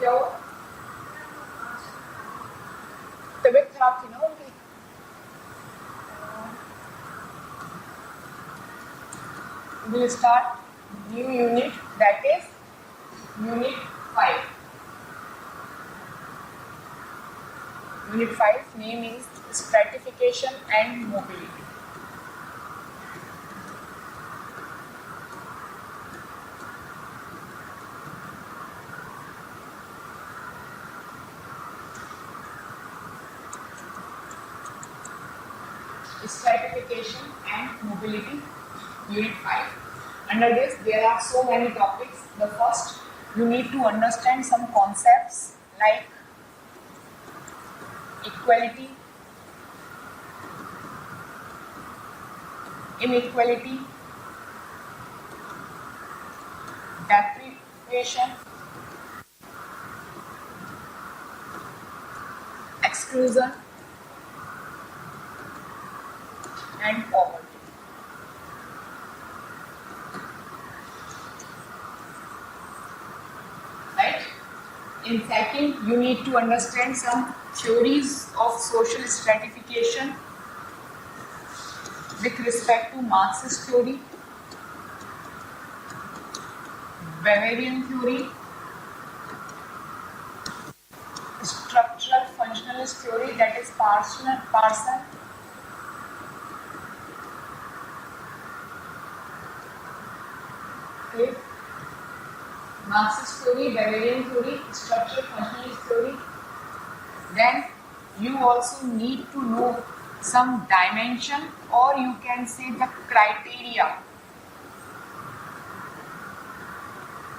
क्या हुआ? तबीयत खराब थी ना उनकी. We'll start new unit, that is unit 5. Unit 5 name is stratification and mobility. Stratification and mobility, unit 5. Under this there are so many topics. The first, you need to understand some concepts like equality, inequality, deprivation, exclusion, and poverty. Right? In second, you need to understand some theories of social stratification with respect to Marxist theory, Bavarian theory, structural functionalist theory, that is Parson, okay. Marxist theory, Bavarian theory, structural functionalist theory. Then you also need to know some dimension, or you can say the criteria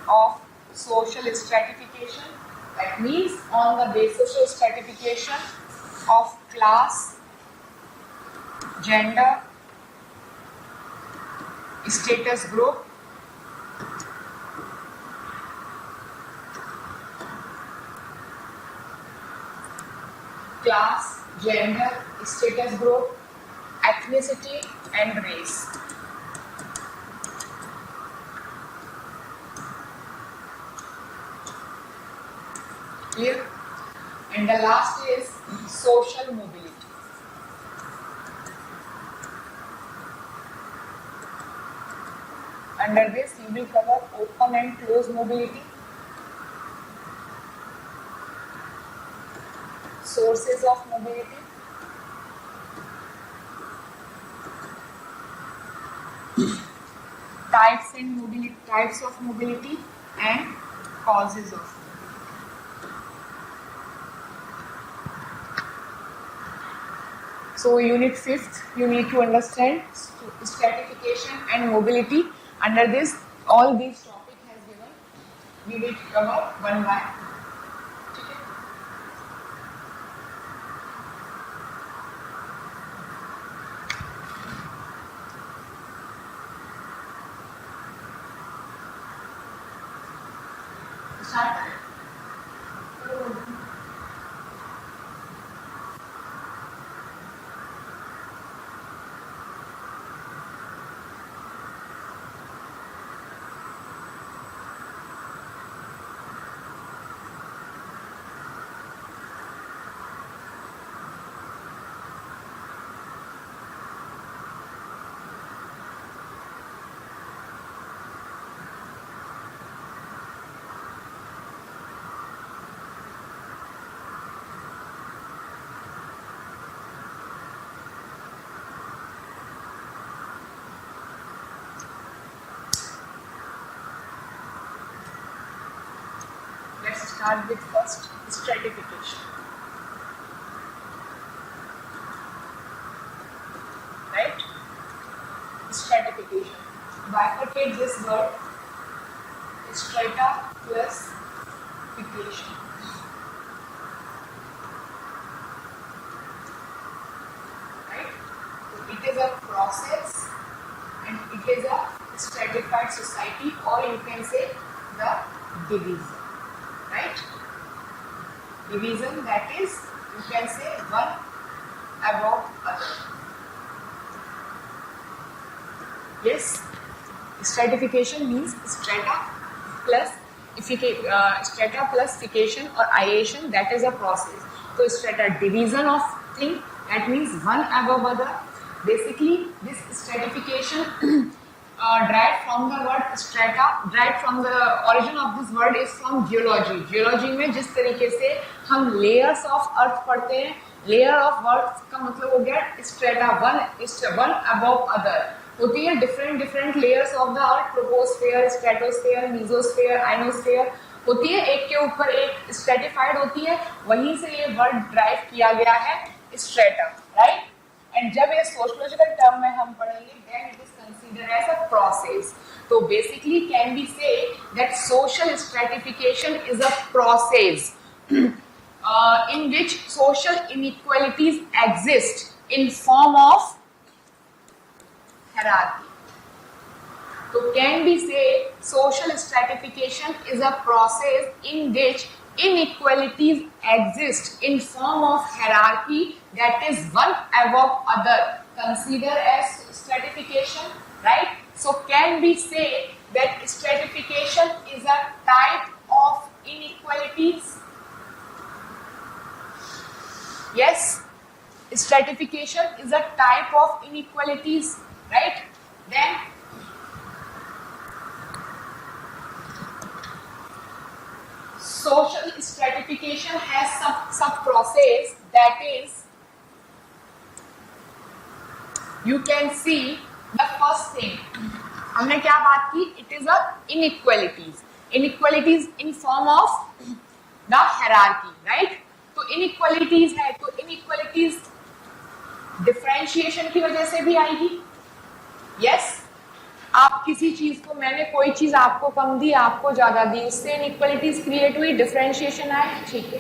of social stratification. That means on the basis of stratification of class, gender, status group, class, gender, status group, ethnicity and race. Clear? And the last is social mobility. Under this you will cover open and closed mobility, sources of mobility, types of mobility and causes of mobility. So unit 5th, you need to understand stratification and mobility. Under this, all these topic has given. We will cover one by. Start. Let's start with first stratification. Right? Stratification. Bifurcate this word, strata plus fication. Right? So it is a process and it is a stratified society, or you can say the division. Right? Division, that is, you can say one above other. Yes, stratification means strata plus strata plus fication or iation, that is a process. So strata division of thing, that means one above other. Basically this stratification derived from the word strata, derived from the origin of this word is from geology. Geology में जिस तरीके से हम layers of earth पढ़ते हैं, layer of earth का मतलब हो गया strata, one above other. होती है different layers of the earth, troposphere, stratosphere, mesosphere, ionosphere, होती है एक के ऊपर एक stratified होती है, वहीं से ये word derive किया गया है strata, right? And जब ये sociological term में हम पढ़ेंगे, then it is considered as a process. So basically can we say that social stratification is a process in which social inequalities exist in form of hierarchy. So can we say social stratification is a process in which inequalities exist in form of hierarchy, that is one above other, considered as stratification, right? So can we say that stratification is a type of inequalities? Yes, stratification is a type of inequalities, right? Then social stratification has some process, that is, you can see the first thing हमने क्या बात की, it is a inequalities in form of the hierarchy, right? तो inequalities है, तो inequalities differentiation की वजह से भी आएगी. Yes, आप किसी चीज को, मैंने कोई चीज आपको कम दी, आपको ज्यादा दी, उससे inequalities क्रिएट हुई, डिफरेंशिएशन आया, ठीक है.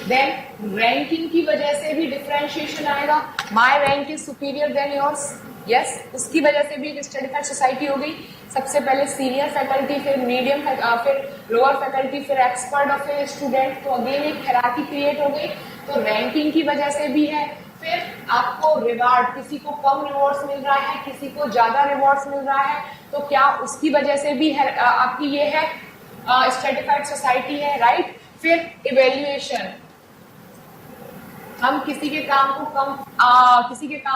देन रैंकिंग की वजह से भी डिफरेंशिएशन आएगा, my rank is superior than yours. Yes, उसकी वजह से भी एक स्ट्रेटिफाइड सोसाइटी हो गई. सबसे पहले सीनियर फैकल्टी, फिर मीडियम, फिर लोअर फैकल्टी, फिर एक्सपर्ट और फिर स्टूडेंट. तो अगेन एक हायरार्की क्रिएट हो गई. तो रैंकिंग की वजह से भी है. फिर आपको रिवार्ड, किसी को कम रिवॉर्ड्स मिल रहा है, किसी को ज्यादा रिवॉर्ड्स मिल रहा है, तो क्या उसकी वजह से भी है, आपकी ये है स्ट्रेटिफाइड सोसाइटी है, राइट? फिर इवेल्युएशन, हम किसी के काम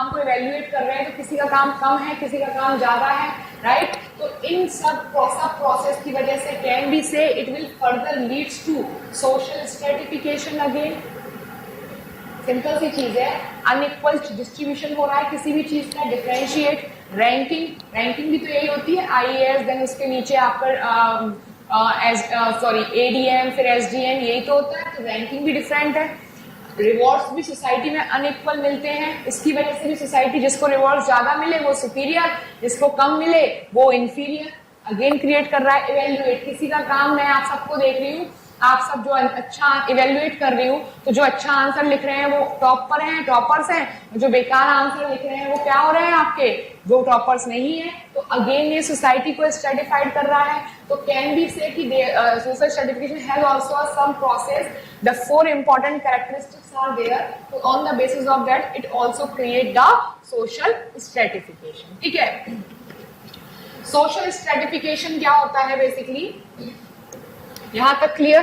को इवेल्युएट कर रहे हैं, तो किसी का काम कम है, किसी का काम ज्यादा है, राइट? तो इन सब प्रोसेस की वजह से can be say it will further leads to social stratification. Again simple सी चीज है, अनइक्वल डिस्ट्रीब्यूशन हो रहा है किसी भी चीज का. डिफरेंशिएट, रैंकिंग भी तो यही होती है, आईएएस, देन उसके नीचे आपका एडीएम, फिर एसडीएम, यही तो होता है. तो रैंकिंग भी डिफरेंट है. रिवॉर्ड्स भी सोसाइटी में अनइक्वल मिलते हैं, इसकी वजह से भी सोसाइटी, जिसको रिवॉर्ड ज्यादा मिले वो सुपीरियर, जिसको कम मिले वो इंफीरियर. अगेन क्रिएट कर रहा है इवेल्युएट. किसी का काम मैं आप सबको देख रही हूँ, आप सब जो अच्छा इवेल्युएट कर रही हूँ, तो जो अच्छा आंसर लिख रहे हैं वो टॉपर्स हैं, जो बेकार आंसर लिख रहे हैं वो क्या हो रहे हैं, आपके जो टॉपर्स नहीं है. तो अगेन ये सोसाइटी को स्ट्रेटिफाइड कर रहा है. तो कैन बी से कि social stratification has also some process. The 4 important characteristics are there. So on the basis of that it also create the social stratification. ठीक है. सोशल स्ट्रेटिफिकेशन क्या होता है बेसिकली, यहां तक क्लियर?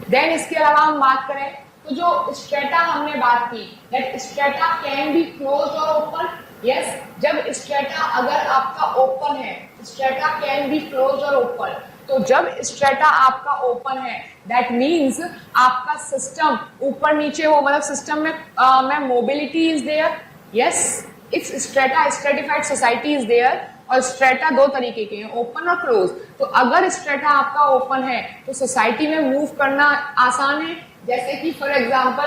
देन इसके अलावा हम बात करें तो जो स्ट्रेटा हमने बात की, that strata can be close और ओपन. यस, जब स्ट्रेटा अगर आपका ओपन है, स्ट्रेटा कैन बी क्लोज और ओपन. तो जब स्ट्रेटा आपका ओपन है, दैट मीन्स आपका सिस्टम ऊपर नीचे हो, मतलब सिस्टम में mobility is there. Yes, if strata stratified society is there. और स्ट्रेटा दो तरीके के हैं, ओपन और क्लोज. तो अगर स्ट्रेटा आपका ओपन है तो सोसाइटी में मूव करना आसान है. जैसे कि for example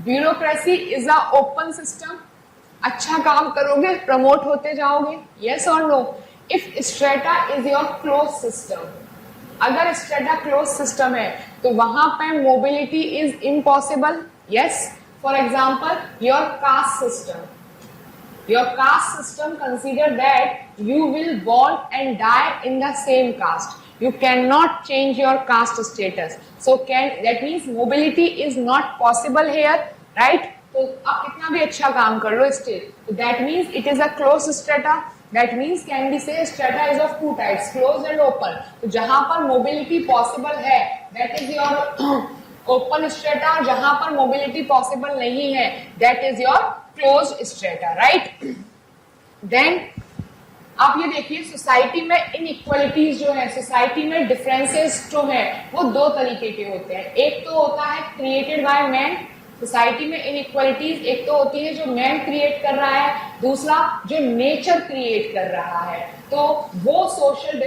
bureaucracy is a open system. अच्छा काम करोगे, प्रमोट होते जाओगे. यस और no? If strata is your close system, अगर स्ट्रेटा क्लोज सिस्टम है तो वहां पे mobility is impossible. Yes, for example your caste system. Your caste system consider that you will born and die in the same caste. You cannot change your caste status. So that means mobility is not possible here, right? तो आप कितना भी अच्छा काम कर लो still. So that means it is a closed strata. That means can be say strata is of two types, closed and open. तो जहां पर mobility possible है, that is your open strata. जहां पर mobility possible नहीं है, that is your closed strata, right? Then आप ये देखिए सोसाइटी में इनइक्वालिटीज जो है, सोसाइटी में डिफरेंसेस जो है वो दो तरीके के होते हैं. एक तो होता है क्रिएटेड बाय मैन. सोसाइटी में इनइक्वालिटीज एक तो होती है जो मैन क्रिएट कर रहा है, दूसरा जो नेचर क्रिएट कर रहा है. तो वो social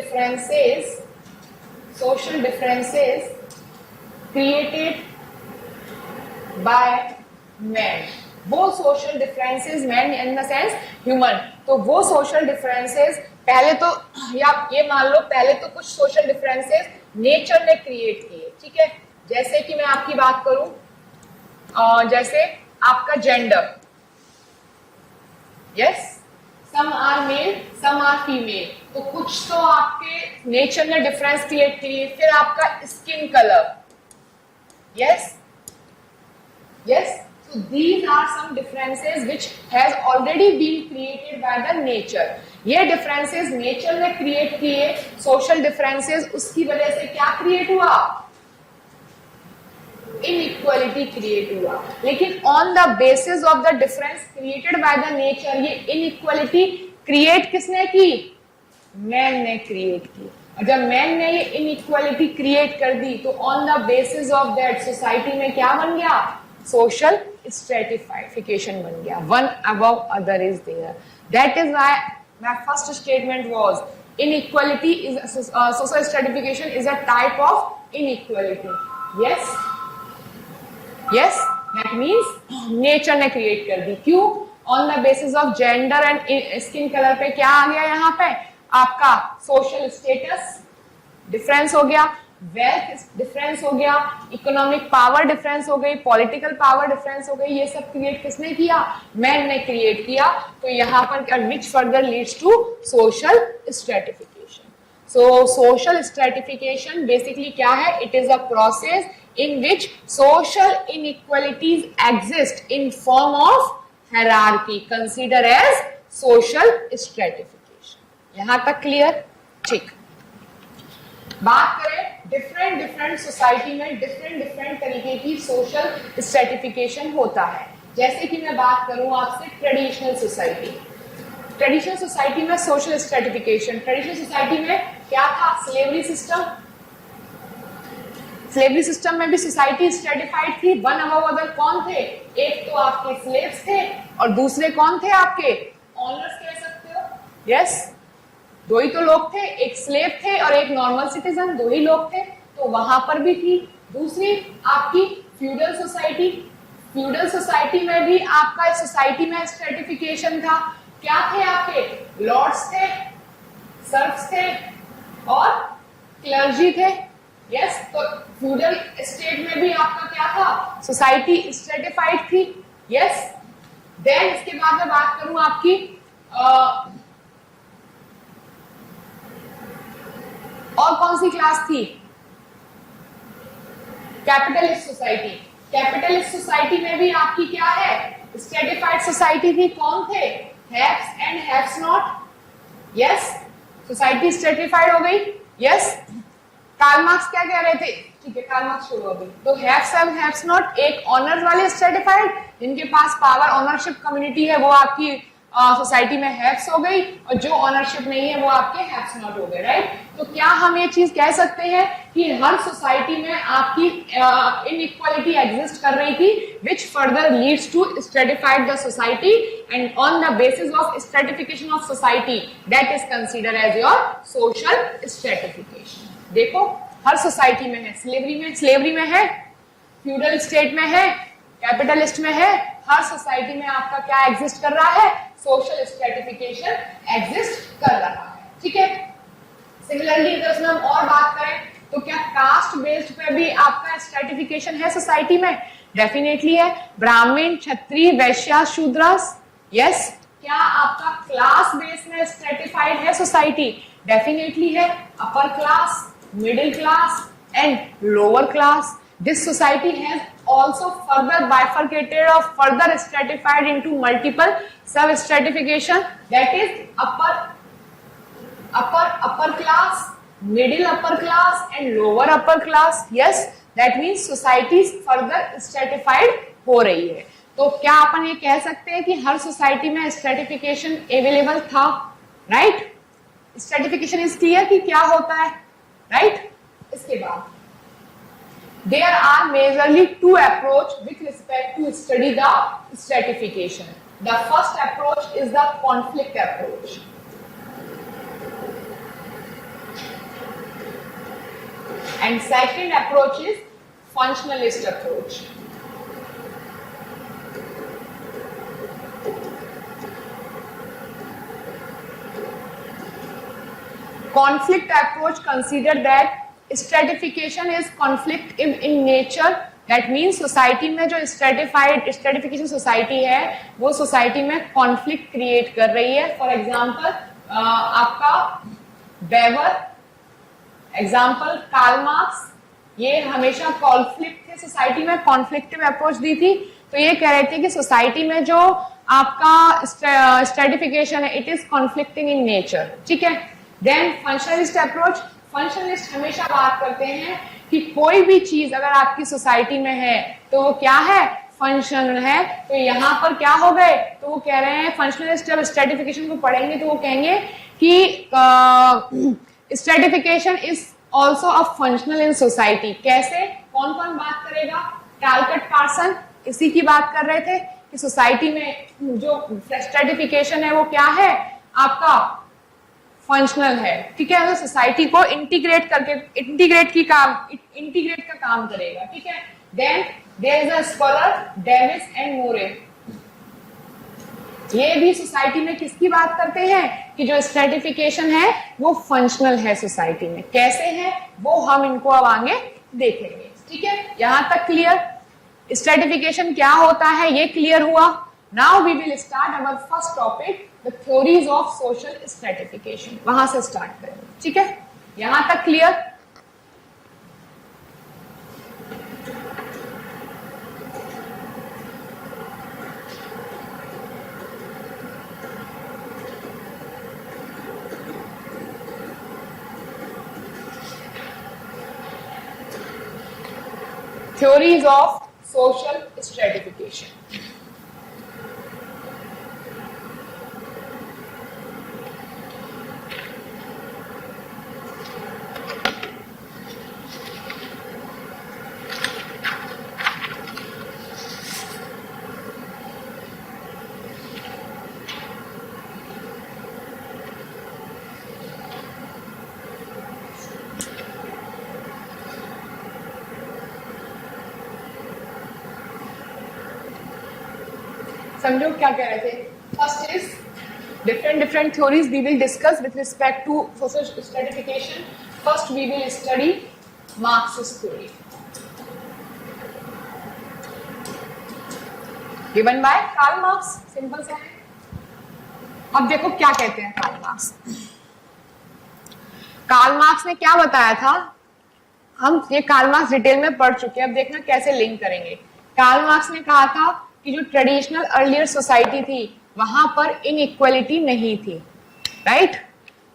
differences created by man, वो social differences man in the sense human. तो वो सोशल डिफरेंसेस पहले तो या ये मान लो पहले तो कुछ सोशल डिफरेंसेस नेचर ने क्रिएट किए, ठीक है. जैसे कि मैं आपकी बात करूं, जैसे आपका gender, yes, some are male some are female. तो कुछ तो आपके नेचर ने डिफरेंस क्रिएट किए. फिर आपका skin colour, yes. So these are some differences which has already been created by the nature. ये differences nature ने create किए. social differences उसकी वजह से क्या create हुआ? inequality create हुआ. लेकिन on the basis of the difference created by the nature, ये inequality create किसने की? man ने create की. और जब man ने ये inequality create कर दी तो on the basis of that society में क्या बन गया? social stratification बन गया. one above other is there. That is why my first statement was inequality is social stratification is a type of inequality. yes that means nature ने create कर दी. क्यों? on the basis of gender and skin color पे क्या आ गया? यहाँ पे आपका social status difference हो गया, वेल्थ डिफरेंस हो गया, इकोनॉमिक पावर डिफरेंस हो गई, पॉलिटिकल पावर डिफरेंस हो गई. ये सब क्रिएट किसने किया? मैन ने क्रिएट किया. तो यहाँ पर which further leads to social stratification. So social stratification basically क्या है? It is a process in which social inequalities exist in form of hierarchy, consider as social stratification. यहां तक क्लियर? ठीक. बात करें डिफरेंट सोसाइटी में डिफरेंट तरीके की सोशल स्ट्रेटिफिकेशन होता है. जैसे कि मैं बात करूं आपसे ट्रेडिशनल सोसाइटी में सोशल स्ट्रेटिफिकेशन. ट्रेडिशनल सोसाइटी में क्या था? स्लेवरी सिस्टम में भी सोसाइटी स्ट्रेटिफाइड थी. वन अबव अदर कौन थे? एक तो आपके स्लेव्स थे और दूसरे कौन थे? आपके ऑनर्स कह सकते हो. यस, दो ही तो लोग थे, एक स्लेव थे और एक नॉर्मल सिटीजन, दो ही लोग थे. तो वहां पर भी थी. दूसरी आपकी फ्यूडल सोसाइटी में भी आपका सोसाइटी में स्ट्रेटिफिकेशन था. क्या थे? आपके लॉर्ड्स थे, सर्व्स थे और क्लर्जी थे. यस, तो फ्यूडल स्टेट में भी आपका क्या था? सोसाइटी स्ट्रेटिफाइड थी. यस. देन इसके बाद मैं बात करूं आपकी और कौन सी क्लास थी? कैपिटलिस्ट सोसाइटी में भी आपकी क्या है? स्ट्रेटिफाइड सोसाइटी थी. कौन थे? Haves and haves not. Yes, society stratified हो गई. यस. कार्ल मार्क्स क्या कह रहे थे? ठीक है, कार्ल मार्क्स छोड़ो अभी. तो हैव्स एंड हैव्स नॉट एक ऑनर्स वाले स्ट्रेटिफाइड, जिनके पास पावर ऑनरशिप कम्युनिटी है वो आपकी सोसाइटी में हैव्स हो गई और जो ऑनरशिप नहीं है वो आपके हैव्स नॉट हो गए. राइट. तो क्या हम ये चीज कह सकते हैं कि हर सोसाइटी में आपकी इनइक्वालिटी एग्जिस्ट कर रही थी which further leads to stratified the society and on the basis of stratification of society that is consider as your social stratification. देखो हर सोसाइटी में है. स्लेवरी में है, फ्यूडल स्टेट में है, कैपिटलिस्ट में है. हर सोसाइटी में आपका क्या एग्जिस्ट कर रहा है? सोशल स्ट्रेटिफिकेशन एग्जिस्ट कर रहा है. ठीक है. सिमिलरली अगर उसमें हम और बात करें तो क्या कास्ट बेस्ड पे भी आपका स्ट्रेटिफिकेशन है सोसाइटी में? डेफिनेटली है. ब्राह्मण, क्षत्रिय, वैश्य, शूद्रस. यस. क्या आपका क्लास बेस में स्ट्रेटिफाइड है सोसाइटी? डेफिनेटली है. Upper class, middle class and lower class. This society has also further bifurcated or further stratified into multiple sub stratification, that is upper upper class, middle upper class and lower upper class. Yes, that means societies further stratified हो रही है. तो क्या अपन ये कह सकते हैं कि हर सोसाइटी में स्ट्रेटिफिकेशन अवेलेबल था, राइट? स्ट्रेटिफिकेशन इज क्लियर कि क्या होता है, राइट? इसके बाद there are majorly two approach with respect to study the stratification. The first approach is the conflict approach. And second approach is functionalist approach. Conflict approach consider that stratification is conflictive in nature. That means society में जो stratification society है वो society में conflict create कर रही है. For example आपका weber, example Karl Marx, ये हमेशा कॉन्फ्लिक्ट थे सोसाइटी में, कॉन्फ्लिक्टिव अप्रोच दी थी. तो ये कह रहे थे कि सोसाइटी में जो आपका स्ट्रेटिफिकेशन है it is conflicting in nature. ठीक है. Then functionalist approach. फंक्शनलिस्ट हमेशा बात करते हैं कि कोई भी चीज अगर आपकी सोसाइटी में है तो वो क्या है, फंक्शनल है. तो यहाँ पर क्या हो गए, तो वो कह रहे हैं फंक्शनलिस्ट जब स्ट्रेटिफिकेशन को पढ़ेंगे तो वो कहेंगे कि stratification is also a functional in society. कैसे, कौन कौन बात करेगा? टालकट पार्सन इसी की बात कर रहे थे कि सोसाइटी में जो स्ट्रेटिफिकेशन है वो क्या है, आपका फंक्शनल है. ठीक है. तो सोसाइटी को इंटीग्रेट का काम करेगा. ठीक है. Then there is a scholar Davis and Moore. ये भी सोसाइटी में किसकी बात करते हैं कि जो स्ट्रेटिफिकेशन है वो फंक्शनल है सोसाइटी में. कैसे है वो हम इनको अब आगे देखेंगे. ठीक है. यहां तक क्लियर? स्ट्रेटिफिकेशन क्या होता है ये क्लियर हुआ. Now we will start our first topic, the theories of social stratification. वहां से स्टार्ट करेंगे. ठीक है. यहां तक clear? Theories of social stratification. समझो क्या कह रहे थे. First is different theories we will discuss with respect to social stratification. First we will study Marxist theory given by Karl Marx. Simple सा है. अब देखो क्या कहते हैं कार्ल मार्क्स. कार्ल मार्क्स ने क्या बताया था, हम ये कार्ल मार्क्स डिटेल में पढ़ चुके हैं. अब देखना कैसे लिंक करेंगे. कार्ल मार्क्स ने कहा था कि जो ट्रेडिशनल अर्लियर सोसाइटी थी वहां पर इनइक्वालिटी नहीं थी. राइट.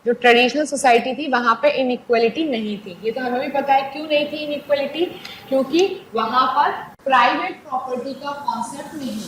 जो ट्रेडिशनल सोसाइटी थी वहां पे इनइक्वालिटी नहीं थी. ये तो हमें भी पता है क्यों नहीं थी इनइक्वालिटी, क्योंकि वहां पर प्राइवेट प्रॉपर्टी का कॉन्सेप्ट नहीं.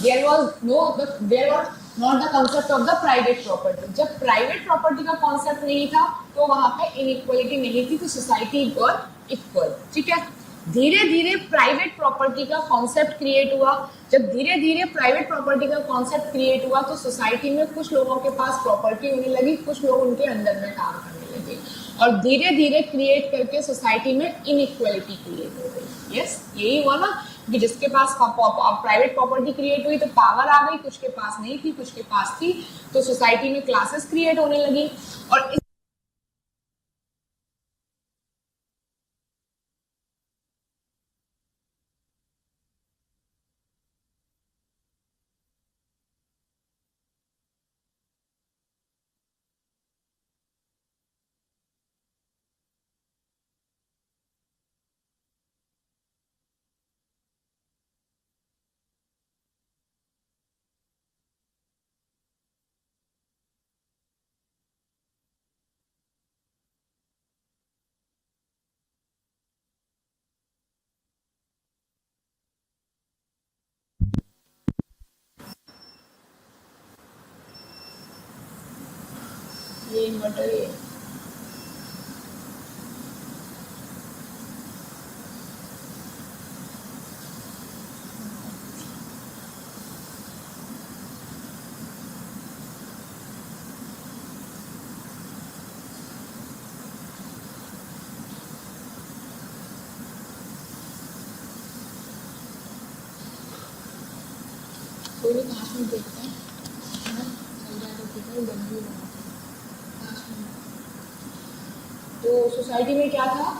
There was not the concept of the private property. जब प्राइवेट प्रॉपर्टी का कॉन्सेप्ट नहीं था तो वहां पे इनइक्वालिटी नहीं थी. तो सोसाइटी वर इक्वल. ठीक है. धीरे धीरे प्राइवेट प्रॉपर्टी का कॉन्सेप्ट क्रिएट हुआ. जब धीरे धीरे प्राइवेट प्रॉपर्टी का कॉन्सेप्ट क्रिएट हुआ तो सोसाइटी में कुछ लोगों के पास प्रॉपर्टी होने लगी, कुछ लोग उनके अंडर में काम करने लगे और धीरे धीरे क्रिएट करके सोसाइटी में इनइक्वालिटी क्रिएट हो गई. यस, यही हुआ ना कि जिसके पास प्राइवेट प्रॉपर्टी क्रिएट हुई तो पावर आ गई, कुछ के पास नहीं थी, कुछ के पास थी, तो सोसाइटी में क्लासेस क्रिएट होने लगी. और ये इन्वर्टर है। कोई भी 5 मिनट देखते हैं, है ना, चल जाए तो ठीक है, बंद भी होगा 5 मिनट। तो सोसाइटी में क्या था,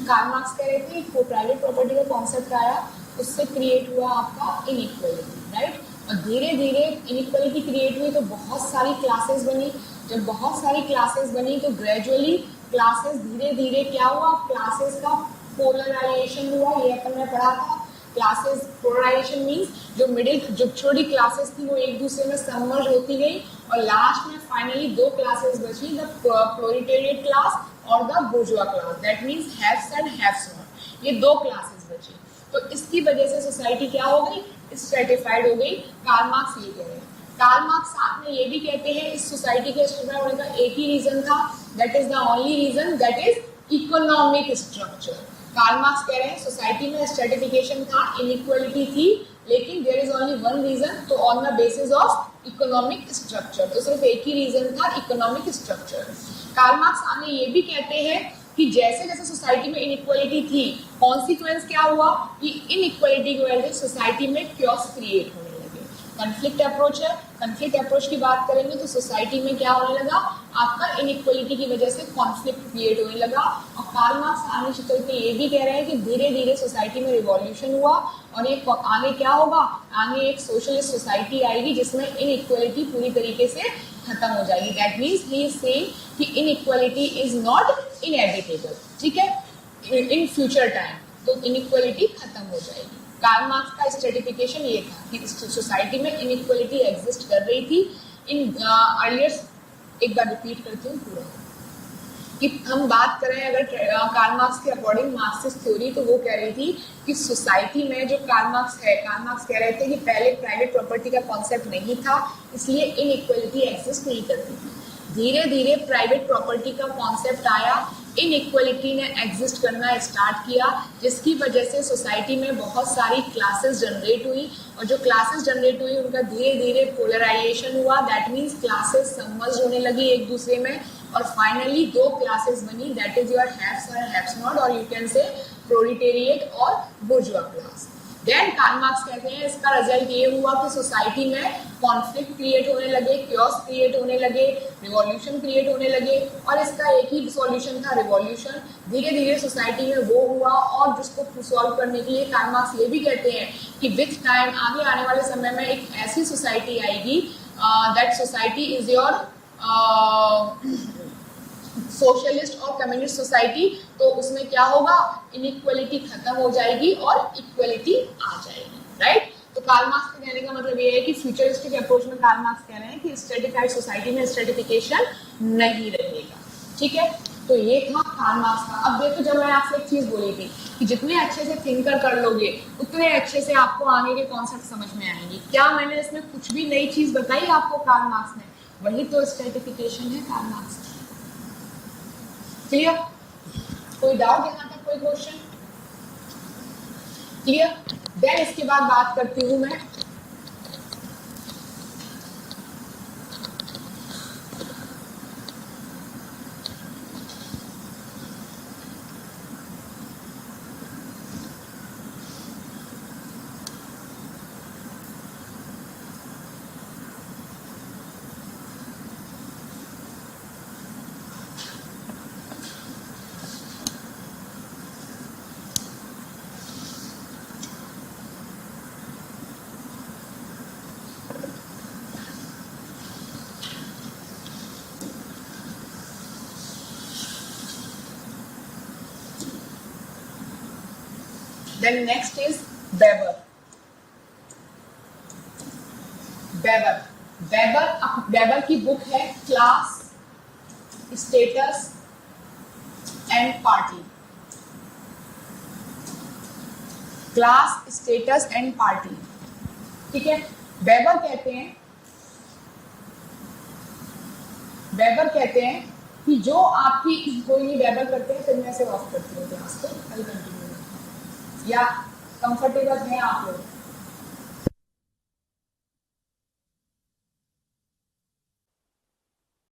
कार्ल मार्क्स कह रहे थे को प्राइवेट प्रॉपर्टी का कॉन्सेप्ट आया, उससे क्रिएट हुआ आपका इनइक्वलिटी, राइट। और धीरे धीरे इनइक्वलिटी क्रिएट हुई तो बहुत सारी क्लासेस बनी। जब बहुत सारी क्लासेस बनी तो ग्रेजुअली क्लासेस धीरे धीरे क्या हुआ, क्लासेस का पोलराइजेशन हुआ। ये अपन ने पढ़ा था। क्लासेस पोलराइजेशन मीन्स जो मिडिल जो छोटी क्लासेस थी वो एक दूसरे में सबमर्ज होती गई और लास्ट में फाइनली 2 क्लासेस बची, द प्रोलेटेरिएट क्लास और the बुर्जुआ class, that means haves and haves not. ये 2 क्लासेस बची। तो इसकी वजह से सोसाइटी क्या हो गई, स्ट्रेटिफाइड हो गई। कार्ल मार्क्स ये कह रहे हैं। कार्ल मार्क्स साथ में ये भी कहते हैं इस सोसाइटी के स्ट्रक्चर होने का एक ही रीजन था, that is the only reason, that is economic structure. Karl Marx कह रहे हैं सोसाइटी में स्ट्रेटिफिकेशन था, इनइक्वालिटी थी, लेकिन there is only one reason, तो on the basis of economic structure. तो सिर्फ एक ही रीजन था, इकोनॉमिक स्ट्रक्चर। कार्ल मार्क्स आगे ये भी कहते हैं कि जैसे जैसे सोसाइटी में इनइक्वालिटी थी, कॉन्सिक्वेंस क्या हुआ कि इनइक्वालिटी की वजह से सोसाइटी में क्योस क्रिएट होने लगे। कॉन्फ्लिक्ट अप्रोच है, कॉन्फ्लिक्ट अप्रोच की बात करेंगे तो सोसाइटी में क्या होने लगा, आपका इनइक्वालिटी की वजह से कॉन्फ्लिक्ट क्रिएट होने लगा। और कार्ल मार्क्स आगे चल के ये भी कह रहे हैं कि धीरे धीरे सोसाइटी में रिवॉल्यूशन हुआ और एक आगे क्या होगा, आगे एक सोशलिस्ट सोसाइटी आएगी जिसमें इनइक्वालिटी पूरी तरीके से खत्म हो जाएगी। That means he is saying कि इनइक्वालिटी इज नॉट इनएविटेबल, ठीक है, इन फ्यूचर टाइम तो इनइक्वालिटी खत्म हो जाएगी। कार्ल मार्क्स का स्ट्रेटिफिकेशन ये था कि सोसाइटी में इनइक्वालिटी एग्जिस्ट कर रही थी। इन अर्लियर एक बार रिपीट करती हूँ पूरा कि हम बात करें अगर कार्ल मार्क्स के अकॉर्डिंग मार्क्सिस्ट थ्योरी, तो वो कह रही थी कि सोसाइटी में जो कार्ल मार्क्स है, कार्ल मार्क्स कह रहे थे कि पहले प्राइवेट प्रॉपर्टी का कॉन्सेप्ट नहीं था, इसलिए इनइक्वालिटी एग्जिस्ट नहीं करती थी। धीरे धीरे प्राइवेट प्रॉपर्टी का कॉन्सेप्ट आया, इनइक्वालिटी ने एग्जिस्ट करना स्टार्ट किया, जिसकी वजह से सोसाइटी में बहुत सारी क्लासेस जनरेट हुई और जो क्लासेस जनरेट हुई उनका धीरे धीरे पोलराइजेशन हुआ। दैट मीन्स क्लासेस सबमर्ज होने लगी एक दूसरे में और फाइनली 2 क्लासेस बनी, दैट इज योर हैव्स और हैव्स नॉट, और यू कैन से प्रोलेटेरिएट और बुर्जुआ क्लास। देन कार्ल मार्क्स कहते हैं इसका रिजल्ट ये हुआ कि सोसाइटी में कॉन्फ्लिक्ट क्रिएट होने लगे, क्योस क्रिएट होने लगे, रिवॉल्यूशन क्रिएट होने लगे और इसका एक ही सॉल्यूशन था, रिवॉल्यूशन। धीरे धीरे सोसाइटी में वो हुआ और जिसको सॉल्व करने के लिए कार्ल मार्क्स ये भी कहते हैं कि विथ टाइम आगे आने वाले समय में एक ऐसी सोसाइटी आएगी, that society is your socialist और कम्युनिस्ट सोसाइटी। तो उसमें क्या होगा, इनइक्वालिटी खत्म हो जाएगी और इक्वलिटी आ जाएगी, राइट। तो कार्ल मार्क्स के कहने का मतलब ये है कि फ्यूचरिस्टिक अप्रोच में कार्ल मार्क्स कह रहे हैं कि स्ट्रेटिफाइड सोसाइटी में स्ट्रेटिफिकेशन नहीं रहेगा, ठीक है। तो ये था कार्ल मार्क्स का। अब देखो, जब मैं आपसे एक चीज बोली थी कि जितने अच्छे से थिंकर कर लोगे उतने अच्छे से आपको आगे के कॉन्सेप्ट समझ में आएंगे। क्या मैंने इसमें कुछ भी नई चीज बताई आपको कार्ल मार्क्स ने? वही तो स्ट्रेटिफिकेशन है कार्ल मार्क्स। क्लियर? कोई डाउट यहाँ तक, कोई क्वेश्चन? क्लियर? देन इसके बाद बात करती हूँ मैं Then next is Weber. Weber की बुक है class, status and party. Class, status and party, ठीक है। वेबर कहते हैं वेबर कहते हैं कि जो आपकी कोई नहीं वेबर करते हैं, फिर मैं ऐसे ऑफ करती हूँ क्लास को, कल कंटिन्यू या कंफर्टेबल हैं आप लोग।